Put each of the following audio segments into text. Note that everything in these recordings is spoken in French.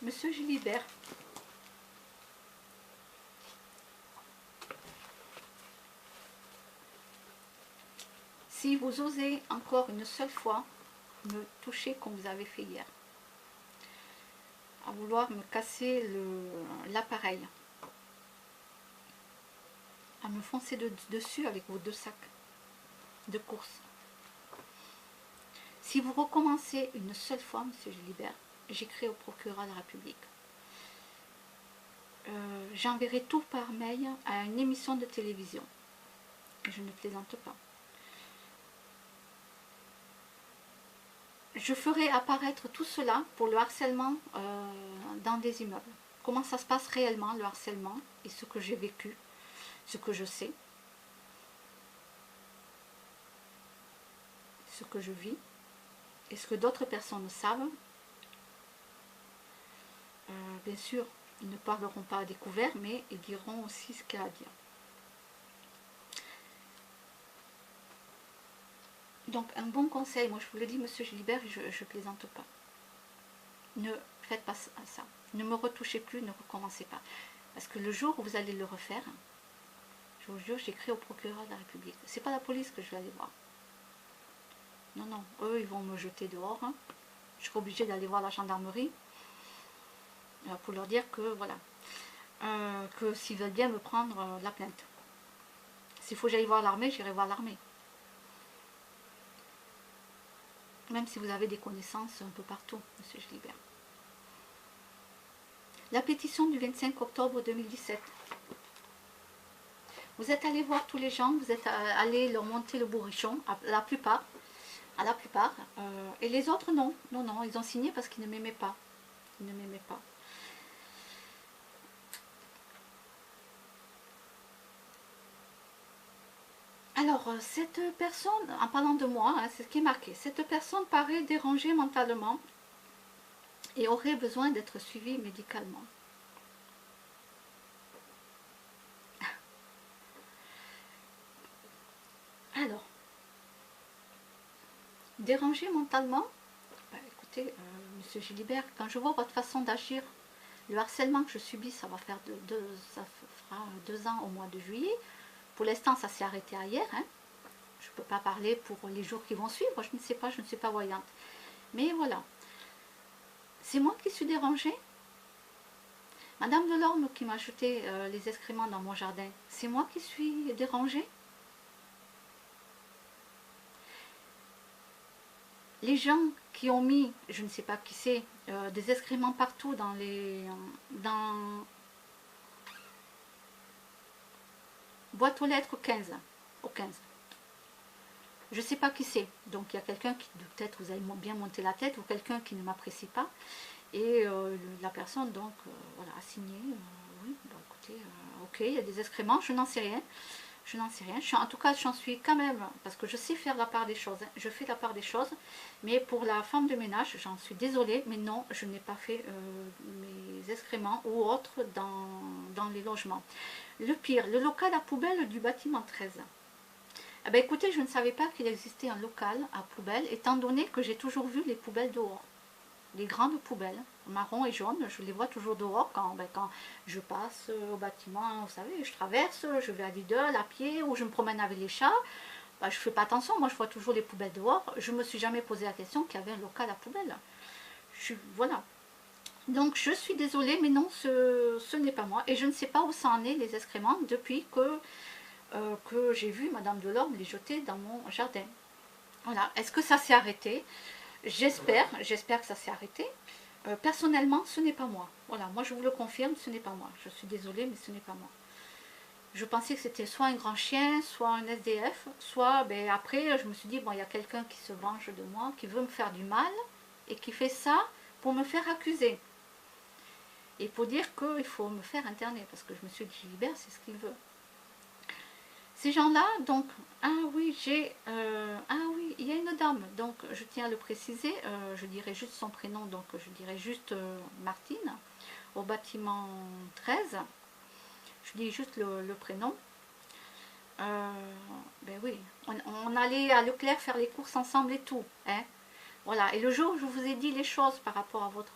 Monsieur Gilibert, si vous osez encore une seule fois me toucher comme vous avez fait hier, à vouloir me casser l'appareil, à me foncer dessus avec vos 2 sacs de course, si vous recommencez une seule fois, monsieur Gilibert, j'écris au procureur de la République. J'enverrai tout par mail à une émission de télévision. Je ne plaisante pas. Je ferai apparaître tout cela pour le harcèlement dans des immeubles. Comment ça se passe réellement, le harcèlement, et ce que j'ai vécu, ce que je sais, ce que je vis, et ce que d'autres personnes savent. Bien sûr, ils ne parleront pas à découvert, mais ils diront aussi ce qu'il y a à dire. Donc, un bon conseil, moi je vous le dis, monsieur Gilibert, je ne plaisante pas. Ne faites pas ça. Ne me retouchez plus, ne recommencez pas. Parce que le jour où vous allez le refaire, je vous jure, j'écris au procureur de la République. C'est pas la police que je vais aller voir. Non, non, eux, ils vont me jeter dehors. Hein. Je serai obligée d'aller voir la gendarmerie pour leur dire que, voilà, que s'ils veulent bien me prendre la plainte. S'il faut que j'aille voir l'armée, j'irai voir l'armée. Même si vous avez des connaissances un peu partout, monsieur Gilibert. La pétition du 25 octobre 2017. Vous êtes allé voir tous les gens, vous êtes allé leur monter le bourrichon, à la plupart, et les autres non, non, non, ils ont signé parce qu'ils ne m'aimaient pas. Ils ne m'aimaient pas. Alors, cette personne, en parlant de moi, hein, c'est ce qui est marqué, cette personne paraît dérangée mentalement et aurait besoin d'être suivie médicalement. Alors, dérangée mentalement, bah, écoutez, monsieur Gilibert, quand je vois votre façon d'agir, le harcèlement que je subis, ça va faire ça fera 2 ans au mois de juillet. Pour l'instant, ça s'est arrêté hier. Hein. Je ne peux pas parler pour les jours qui vont suivre. Je ne sais pas, je ne suis pas voyante. Mais voilà. C'est moi qui suis dérangée. Madame Delorme qui m'a jeté les excréments dans mon jardin, c'est moi qui suis dérangée. Les gens qui ont mis, je ne sais pas qui c'est, des excréments partout dans boîte aux lettres 15, au 15. Je ne sais pas qui c'est, donc il y a quelqu'un qui, peut-être vous avez bien monté la tête, ou quelqu'un qui ne m'apprécie pas, et la personne donc voilà, a signé, oui, bah, écoutez, ok, il y a des excréments, je n'en sais rien, je n'en sais rien, en tout cas j'en suis quand même, parce que je sais faire la part des choses, hein, je fais la part des choses, mais pour la femme de ménage, j'en suis désolée, mais non, je n'ai pas fait mes excréments ou autres dans les logements. Le pire, le local à poubelle du bâtiment 13. Eh bien, écoutez, je ne savais pas qu'il existait un local à poubelle, étant donné que j'ai toujours vu les poubelles dehors. Les grandes poubelles, marron et jaune, je les vois toujours dehors quand je passe au bâtiment, vous savez, je traverse, je vais à Lidl à pied ou je me promène avec les chats. Ben, je ne fais pas attention, moi je vois toujours les poubelles dehors. Je ne me suis jamais posé la question qu'il y avait un local à poubelle. Voilà. Donc je suis désolée, mais non, ce n'est pas moi. Et je ne sais pas où ça en est les excréments depuis que j'ai vu Madame Delorme les jeter dans mon jardin. Voilà. Est-ce que ça s'est arrêté? J'espère que ça s'est arrêté. Personnellement, ce n'est pas moi. Voilà, moi je vous le confirme, ce n'est pas moi. Je suis désolée, mais ce n'est pas moi. Je pensais que c'était soit un grand chien, soit un SDF, soit, ben, après, je me suis dit, bon, il y a quelqu'un qui se venge de moi, qui veut me faire du mal, et qui fait ça pour me faire accuser. Et pour dire qu'il faut me faire interner, parce que je me suis dit, Gilibert, c'est ce qu'il veut. Ces gens-là, donc, ah oui, il y a une dame, donc je tiens à le préciser, je dirais juste son prénom, donc je dirais juste Martine, au bâtiment 13, je dis juste le prénom. Ben oui, on allait à Leclerc faire les courses ensemble et tout, hein. Voilà, et le jour où je vous ai dit les choses par rapport à votre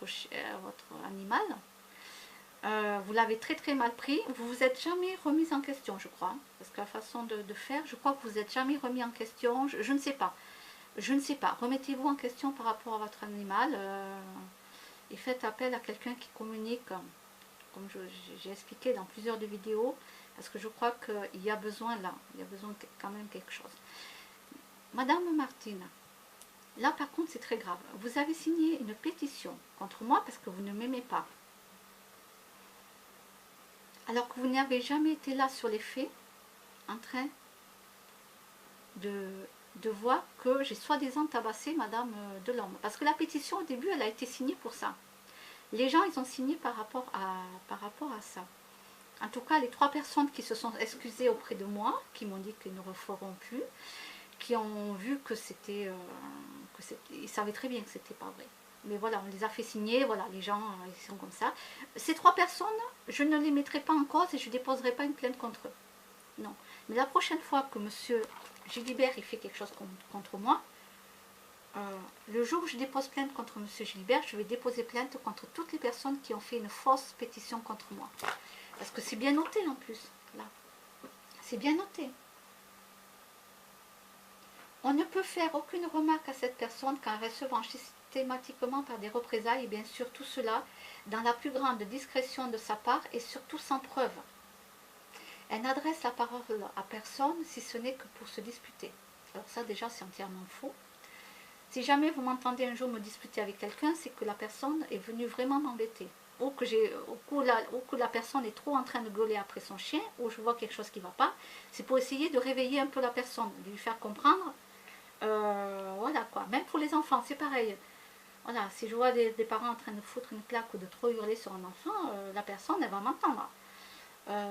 animal, vous l'avez très très mal pris, vous vous êtes jamais remis en question, je crois, parce que la façon de faire, je crois que vous n'êtes jamais remis en question, je ne sais pas, remettez-vous en question par rapport à votre animal, et faites appel à quelqu'un qui communique, comme j'ai expliqué dans plusieurs de vidéos, parce que je crois qu'il y a besoin là, il y a besoin quand même quelque chose. Madame Martine, là par contre c'est très grave, vous avez signé une pétition contre moi parce que vous ne m'aimez pas. Alors que vous n'avez jamais été là sur les faits, en train de voir que j'ai soi-disant tabassé Madame Delorme. Parce que la pétition, au début, elle a été signée pour ça. Les gens, ils ont signé par rapport à ça. En tout cas, les 3 personnes qui se sont excusées auprès de moi, qui m'ont dit qu'ils ne referont plus, qui ont vu que c'était... ils savaient très bien que c'était pas vrai. Mais voilà, on les a fait signer, voilà, les gens, ils sont comme ça. Ces 3 personnes, je ne les mettrai pas en cause et je ne déposerai pas une plainte contre eux. Non. Mais la prochaine fois que monsieur Gilibert il fait quelque chose contre moi, le jour où je dépose plainte contre monsieur Gilibert, je vais déposer plainte contre toutes les personnes qui ont fait une fausse pétition contre moi. Parce que c'est bien noté en plus, là. C'est bien noté. On ne peut faire aucune remarque à cette personne qu'en recevant systématiquement par des représailles, et bien sûr tout cela dans la plus grande discrétion de sa part et surtout sans preuve. Elle n'adresse la parole à personne si ce n'est que pour se disputer. Alors ça déjà c'est entièrement faux. Si jamais vous m'entendez un jour me disputer avec quelqu'un, c'est que la personne est venue vraiment m'embêter. Ou que la personne est trop en train de gueuler après son chien, ou je vois quelque chose qui ne va pas. C'est pour essayer de réveiller un peu la personne, de lui faire comprendre. Voilà quoi, même pour les enfants, c'est pareil. Voilà, si je vois des parents en train de foutre une claque ou de trop hurler sur un enfant, la personne, elle va m'entendre.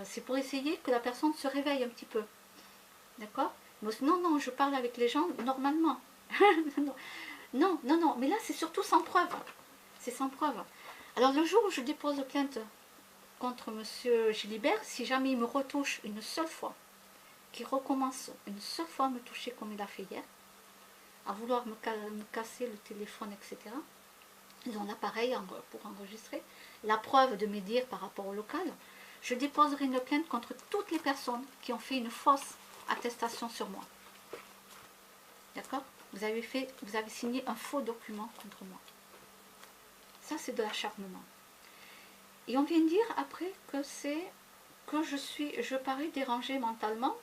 C'est pour essayer que la personne se réveille un petit peu. D'accord? Non, non, je parle avec les gens normalement. Non, non, non, mais là c'est surtout sans preuve. C'est sans preuve. Alors le jour où je dépose plainte contre monsieur Gilibert, si jamais il me retouche une seule fois, qu'il recommence une seule fois à me toucher comme il a fait hier, à vouloir me casser le téléphone, etc., ils ont l'appareil pour enregistrer, la preuve de mes dires par rapport au local, je déposerai une plainte contre toutes les personnes qui ont fait une fausse attestation sur moi. D'accord? Vous avez signé un faux document contre moi. Ça, c'est de l'acharnement. Et on vient dire après que je parais dérangée mentalement.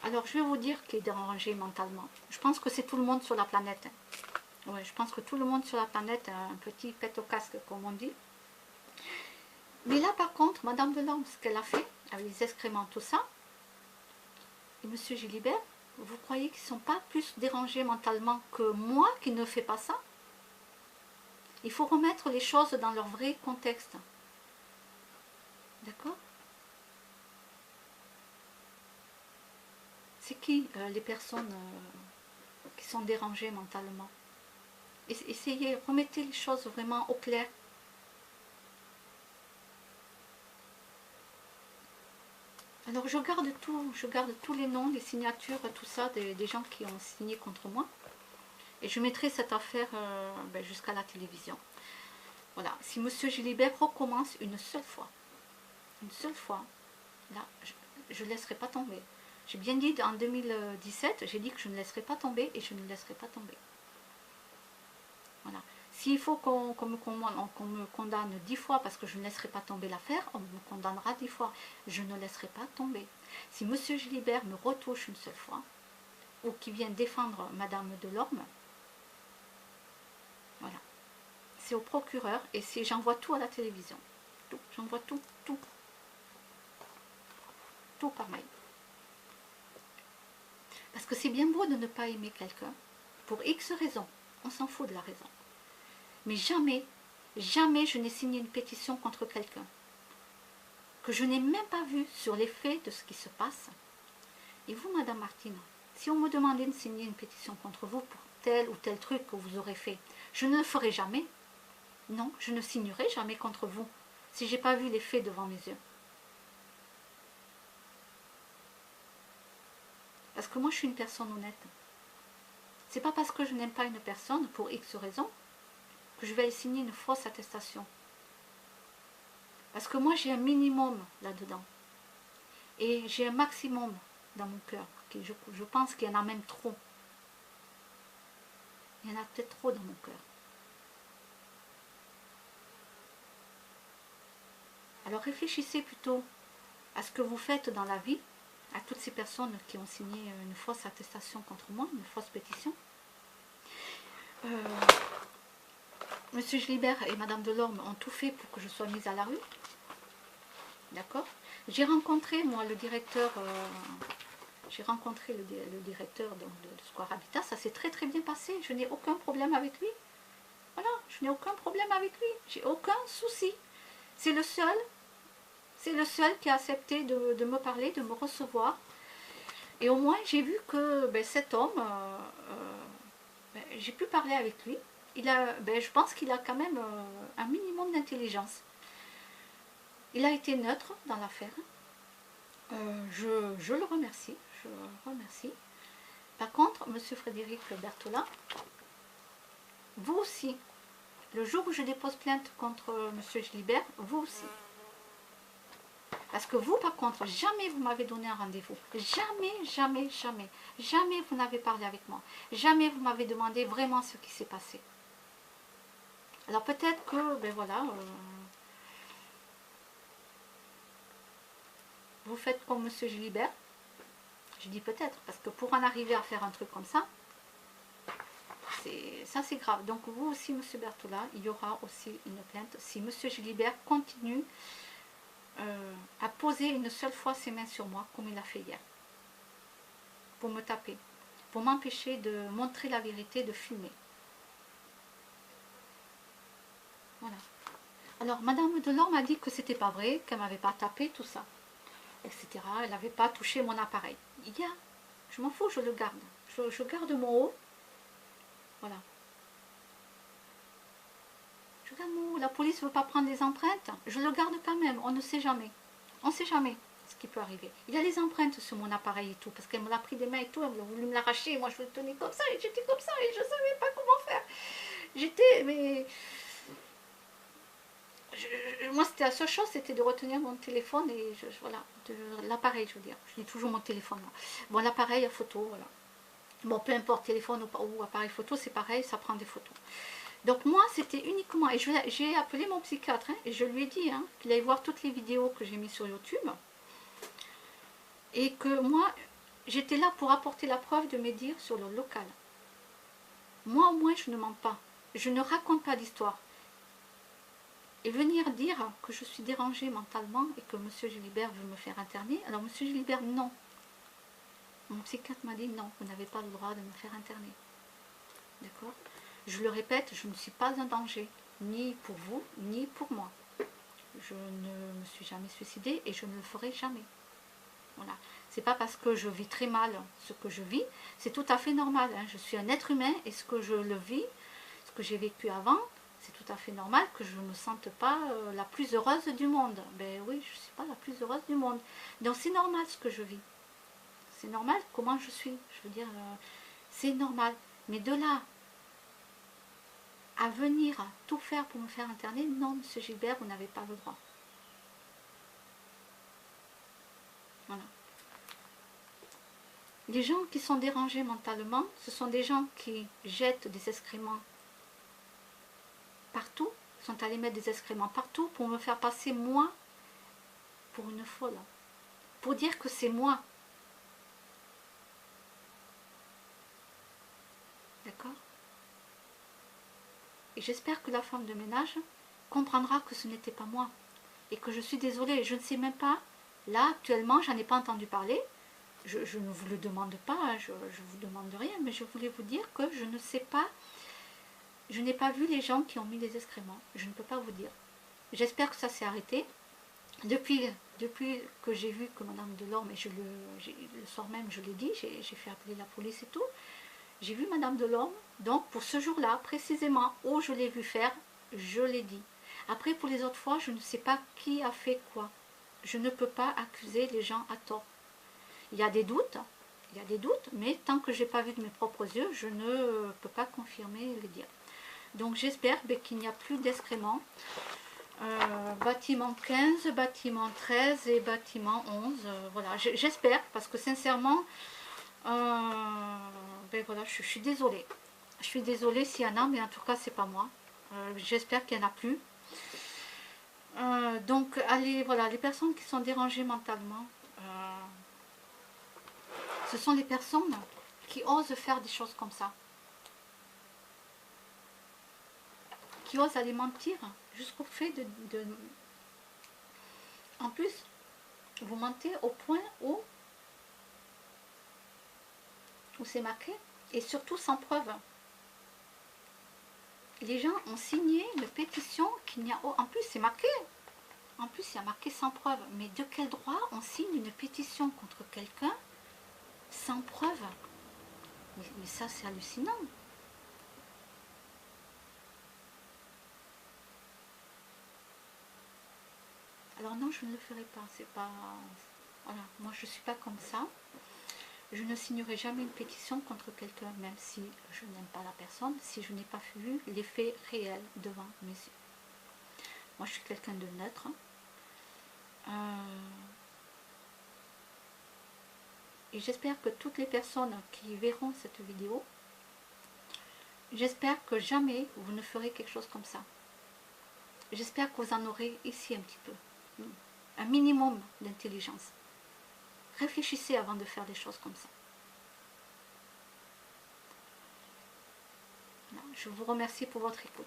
Alors, je vais vous dire qui est dérangé mentalement. Je pense que c'est tout le monde sur la planète. Ouais, je pense que tout le monde sur la planète a un petit pet au casque, comme on dit. Mais là, par contre, Madame Delorme, ce qu'elle a fait, avec les excréments, tout ça, et Monsieur Gilibert, vous croyez qu'ils ne sont pas plus dérangés mentalement que moi qui ne fais pas ça? Il faut remettre les choses dans leur vrai contexte. D'accord? C'est qui les personnes qui sont dérangées mentalement? Essayez, remettez les choses vraiment au clair. Alors je garde tous les noms, les signatures, tout ça des gens qui ont signé contre moi. Et je mettrai cette affaire jusqu'à la télévision. Voilà, si monsieur Gilibert recommence une seule fois, là, je ne laisserai pas tomber. J'ai bien dit en 2017, j'ai dit que je ne laisserai pas tomber et je ne laisserai pas tomber. Voilà. S'il faut qu'on me condamne 10 fois parce que je ne laisserai pas tomber l'affaire, on me condamnera 10 fois. Je ne laisserai pas tomber. Si monsieur Gilibert me retouche une seule fois, ou qui vient défendre Madame Delorme, voilà. C'est au procureur et j'envoie tout à la télévision. Tout, j'envoie tout par mail. Parce que c'est bien beau de ne pas aimer quelqu'un, pour X raisons, on s'en fout de la raison. Mais jamais, jamais je n'ai signé une pétition contre quelqu'un que je n'ai même pas vu sur les faits de ce qui se passe. Et vous, Madame Martine, si on me demandait de signer une pétition contre vous pour tel ou tel truc que vous aurez fait, je ne le ferai jamais. Non, je ne signerai jamais contre vous si je n'ai pas vu les faits devant mes yeux. Parce que moi, je suis une personne honnête. C'est pas parce que je n'aime pas une personne, pour X raison, que je vais signer une fausse attestation. Parce que moi, j'ai un minimum là-dedans. Et j'ai un maximum dans mon cœur. Je pense qu'il y en a même trop. Il y en a peut-être trop dans mon cœur. Alors réfléchissez plutôt à ce que vous faites dans la vie, à toutes ces personnes qui ont signé une fausse attestation contre moi, une fausse pétition. Monsieur Gilbert et Madame Delorme ont tout fait pour que je sois mise à la rue. D'accord? J'ai rencontré, moi, le directeur, le directeur donc, de Square Habitat. Ça s'est très très bien passé. Je n'ai aucun problème avec lui. Voilà, je n'ai aucun problème avec lui. J'ai aucun souci. C'est le seul qui a accepté de me parler, de me recevoir. Et au moins, j'ai vu que cet homme, j'ai pu parler avec lui. Je pense qu'il a quand même un minimum d'intelligence. Il a été neutre dans l'affaire. Je le remercie. Par contre, monsieur Frédéric Berthola, vous aussi, le jour où je dépose plainte contre monsieur Gilbert, vous aussi. Parce que vous, par contre, jamais vous m'avez donné un rendez-vous. Jamais, jamais, jamais. Jamais vous n'avez parlé avec moi. Jamais vous m'avez demandé vraiment ce qui s'est passé. Alors peut-être que, vous faites comme monsieur Gilbert. Je dis peut-être, parce que pour en arriver à faire un truc comme ça, c'est grave. Donc vous aussi, monsieur Berthola, il y aura aussi une plainte. Si monsieur Gilbert continue à poser une seule fois ses mains sur moi, comme il a fait hier, pour me taper, pour m'empêcher de montrer la vérité, de filmer. Voilà. Alors, Madame Delorme m'a dit que c'était pas vrai, qu'elle m'avait pas tapé, tout ça, etc. Elle n'avait pas touché mon appareil. Je m'en fous, je le garde. Je garde mon haut. Voilà. Je garde mon haut. La police ne veut pas prendre les empreintes. Je le garde quand même. On ne sait jamais. On ne sait jamais ce qui peut arriver. Il y a les empreintes sur mon appareil et tout, parce qu'elle me l'a pris des mains et tout, elle a voulu me l'arracher. Moi, je le tenais comme ça, et j'étais comme ça, et je ne savais pas comment faire. Moi, c'était la seule chose, c'était de retenir mon téléphone et voilà, l'appareil, je veux dire. Je dis toujours mon téléphone. Là. Bon, l'appareil à photo, voilà. Bon, peu importe, téléphone ou appareil photo, c'est pareil, ça prend des photos. Donc moi, c'était uniquement, et j'ai appelé mon psychiatre, hein, et je lui ai dit qu'il allait voir toutes les vidéos que j'ai mises sur YouTube, et que moi, j'étais là pour apporter la preuve de mes dires sur le local. Moi, au moins, je ne mens pas. Je ne raconte pas d'histoire. Et venir dire que je suis dérangée mentalement et que M. Gilbert veut me faire interner. Alors M. Gilbert, non. Mon psychiatre m'a dit non, vous n'avez pas le droit de me faire interner. D'accord? Je le répète, je ne suis pas un danger, ni pour vous, ni pour moi. Je ne me suis jamais suicidée et je ne le ferai jamais. Voilà. C'est pas parce que je vis très mal ce que je vis, c'est tout à fait normal. Hein. Je suis un être humain et ce que je le vis, ce que j'ai vécu avant, c'est tout à fait normal que je ne me sente pas la plus heureuse du monde. Ben oui, je ne suis pas la plus heureuse du monde. Donc c'est normal ce que je vis. C'est normal comment je suis. Je veux dire, c'est normal. Mais de là à venir tout faire pour me faire interner, non, monsieur Gilbert, vous n'avez pas le droit. Voilà. Les gens qui sont dérangés mentalement, ce sont des gens qui jettent des excréments partout, sont allés mettre des excréments partout pour me faire passer moi pour une folle. Pour dire que c'est moi. D'accord? Et j'espère que la femme de ménage comprendra que ce n'était pas moi. Et que je suis désolée, je ne sais même pas. Là, actuellement, j'en ai pas entendu parler. Je ne vous le demande pas, je vous demande rien, mais je voulais vous dire que je ne sais pas. Je n'ai pas vu les gens qui ont mis les excréments. Je ne peux pas vous dire. J'espère que ça s'est arrêté. Depuis que j'ai vu que Madame Delorme, et le soir même je l'ai dit, j'ai fait appeler la police et tout, j'ai vu Madame Delorme, donc pour ce jour-là, précisément, où je l'ai vu faire, je l'ai dit. Après, pour les autres fois, je ne sais pas qui a fait quoi. Je ne peux pas accuser les gens à tort. Il y a des doutes, Il y a des doutes, mais tant que j'ai pas vu de mes propres yeux, je ne peux pas confirmer les dire. Donc j'espère qu'il n'y a plus d'excréments. Bâtiment 15, bâtiment 13 et bâtiment 11. Voilà, j'espère, parce que sincèrement, voilà, je suis désolée. Je suis désolée s'il y en a, mais en tout cas, c'est pas moi. J'espère qu'il n'y en a plus. Donc, allez, voilà, les personnes qui sont dérangées mentalement, ce sont les personnes qui osent faire des choses comme ça. Qui osent aller mentir jusqu'au fait de... En plus, vous mentez au point où c'est marqué, et surtout sans preuve. Les gens ont signé une pétition qu'il n'y a... En plus, c'est marqué. En plus, il y a marqué sans preuve. Mais de quel droit on signe une pétition contre quelqu'un sans preuve? Mais ça, c'est hallucinant. Alors non, je ne le ferai pas. C'est pas... Voilà, moi je ne suis pas comme ça. Je ne signerai jamais une pétition contre quelqu'un, même si je n'aime pas la personne, si je n'ai pas vu les faits réels devant mes yeux. Moi je suis quelqu'un de neutre. Et j'espère que toutes les personnes qui verront cette vidéo, j'espère que jamais vous ne ferez quelque chose comme ça. J'espère que vous en aurez ici un petit peu. Un minimum d'intelligence. Réfléchissez avant de faire des choses comme ça. Je vous remercie pour votre écoute.